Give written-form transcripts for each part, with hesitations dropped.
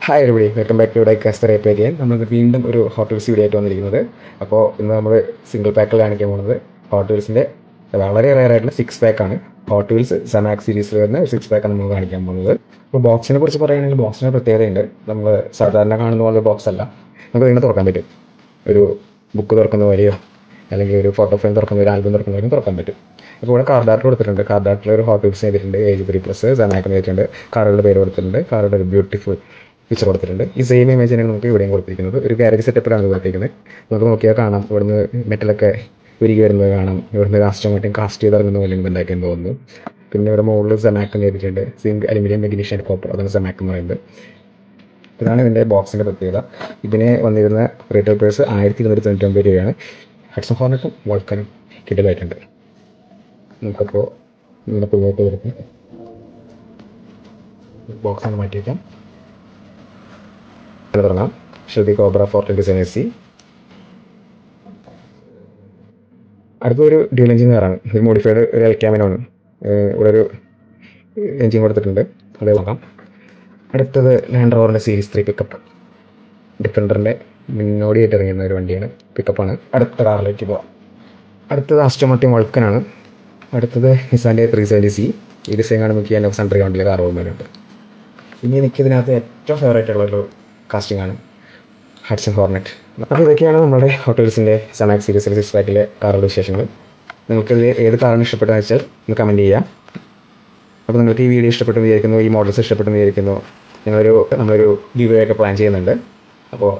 Hi everybody, welcome back to Diecaster app again. നമ്മൾ വീണ്ടും ഒരു ഹോട്ട് വീൽസ് വീഡിയോ ആയിട്ട് വന്നിരിക്കുന്നത്. അപ്പോൾ ഇന്ന് നമ്മൾ സിംഗിൾ പാക്കിൽ കാണിക്കാൻ പോകുന്നത് ഹോട്ട് വീൽസിൻ്റെ വളരെ റെയർ ആയിട്ടുള്ള 6 പാക്കാണ്. ഹോട്ട് വീൽസ് സമാക് സീരീസിൽ വരുന്ന 6 പാക്കാണ് നമ്മൾ കാണിക്കാൻ പോകുന്നത്. അപ്പോൾ ബോക്സിനെ കുറിച്ച് പറയുകയാണെങ്കിൽ ബോക്സിന് പ്രത്യേകതയുണ്ട്. നമ്മൾ സാധാരണ കാണുന്ന പോലെ ബോക്സ് അല്ല, നമുക്ക് ഇങ്ങനെ തുറക്കാൻ പറ്റും. ഒരു ബുക്ക് തുറക്കുന്ന പോലെയോ അല്ലെങ്കിൽ ഒരു ഫോട്ടോ ഫ്രെയിം തുറക്കുന്ന ഒരു ആൽബം തുറക്കുന്ന പോലെയും തുറക്കാൻ പറ്റും. അപ്പോൾ ഇവിടെ കാർഡ് ആർട്ട് കൊടുത്തിട്ടുണ്ട്. കാർഡ് ആർട്ടിൽ ഒരു ഹോട്ട് വീൽസ് ചെയ്തിട്ടുണ്ട്, AG3+ സമാക് ചെയ്തിട്ടുണ്ട്, കാറുകളുടെ പേര് കൊടുത്തിട്ടുണ്ട്, കാറുടെ ഒരു ബ്യൂട്ടിഫുൾ പിക്ചർ കൊടുത്തിട്ടുണ്ട്. ഈ സെയിം ഇമേജിനാണ് നമുക്ക് ഇവിടെയും കൊടുത്തിരിക്കുന്നത്. ഒരു ഗാരേജ് സെറ്റപ്പിലാണ് കൊടുത്തിരിക്കുന്നത്. നമുക്ക് നോക്കിയാൽ കാണാം, ഇവിടുന്ന് മെറ്റലൊക്കെ ഉരുകി വരുന്നത് കാണാം. ഇവിടുന്ന് കാസ്റ്റമേറ്റും കാസ്റ്റ് ചെയ്ത് ഇറങ്ങുന്ന പോലെ ഉണ്ടാക്കിയെന്ന് തോന്നുന്നു. പിന്നെ ഇവിടെ മുകളിൽ സമാക് ചെയ്തിട്ടുണ്ട്. സിങ്ക് അലുമിനിയം മെഗ്നീഷ്യം കോപ്പർ, അതാണ് സമാക് എന്ന് പറയുന്നത്. ഇതാണ് ഇതിൻ്റെ ബോക്സിൻ്റെ പ്രത്യേകത. ഇതിന് വന്നിരുന്ന റീറ്റെയിൽ പ്രൈസ് 1299 രൂപയാണ്. ഹഡ്സൺ ഹോർണറ്റും വോൾക്കനും കിടിലായിട്ടുണ്ട്. നമുക്കപ്പോൾ ഇങ്ങനെ പുതിയതായിട്ട് വരുന്നത് ബോക്സ് ഒന്ന് മാറ്റി വയ്ക്കാം. തുടങ്ങാം. ശ്രുതി കോബ്ര 420 അടുത്തൊരു ഡ്യൂൽ എഞ്ചിൻ കാറാണ്. ഒരു മോഡിഫൈഡ് ഒരു എൽ ക്യാമിനാണ്. ഇവിടെ ഒരു എഞ്ചിൻ കൊടുത്തിട്ടുണ്ട്, അത് നോക്കാം. അടുത്തത് ലാൻഡ് റോവറിൻ്റെ സീരീസ് 3 പിക്കപ്പ്. ഡിഫൻഡറിൻ്റെ മുന്നോടിയായിട്ട് ഇറങ്ങുന്ന ഒരു വണ്ടിയാണ്, പിക്കപ്പാണ്. അടുത്ത കാറിലേക്ക് പോകാം. അടുത്തത് ആസ്റ്റൺ മാർട്ടിൻ വൾക്കനാണ്. അടുത്തത് നിസാൻ്റെ 370C. ഈ ഡിസൈൻ കാണുമ്പോൾ എൻ്റെ സെൻട്രി കൗണ്ടിലെ കാർ ഓർമ്മയുണ്ട്. ഇനി എനിക്കിതിനകത്ത് ഏറ്റവും ഫേവറേറ്റ് ഉള്ളൊരു കാസ്റ്റിംഗ് ആണ് ഹഡ്സൺ ഹോർണറ്റ്. അപ്പോൾ ഇതൊക്കെയാണ് നമ്മുടെ ഹോട്ട് വീൽസിൻ്റെ സമാക് സീരീസിലെ 6 പാക്കിലെ കാറുകളുടെ വിശേഷങ്ങൾ. നിങ്ങൾക്കിത് ഏത് കാറാണ് ഇഷ്ടപ്പെട്ടതെന്ന് വെച്ചാൽ ഒന്ന് കമൻറ്റ് ചെയ്യാം. അപ്പോൾ നിങ്ങൾക്ക് ഈ വീഡിയോ ഇഷ്ടപ്പെട്ടെന്ന് വിചാരിക്കുന്നു, ഈ മോഡൽസ് ഇഷ്ടപ്പെട്ടെന്ന് വിചാരിക്കുന്നു. നമ്മളൊരു ഗിവ് ഒക്കെ പ്ലാൻ ചെയ്യുന്നുണ്ട്. അപ്പോൾ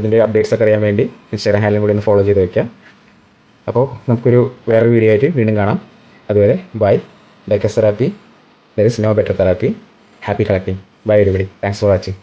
അതിൻ്റെ അപ്ഡേറ്റ്സ് ഒക്കെ അറിയാൻ വേണ്ടി ഇൻസ്റ്റാഗ്രാം ഹാൻഡിലും കൂടി ഒന്ന് ഫോളോ ചെയ്ത് വയ്ക്കാം. അപ്പോൾ നമുക്കൊരു വേറെ വീഡിയോ ആയിട്ട് വീണ്ടും കാണാം. അതുവരെ bye. Diecaster therapy, there is no better therapy. Happy collecting. Bye everybody. Thanks for watching.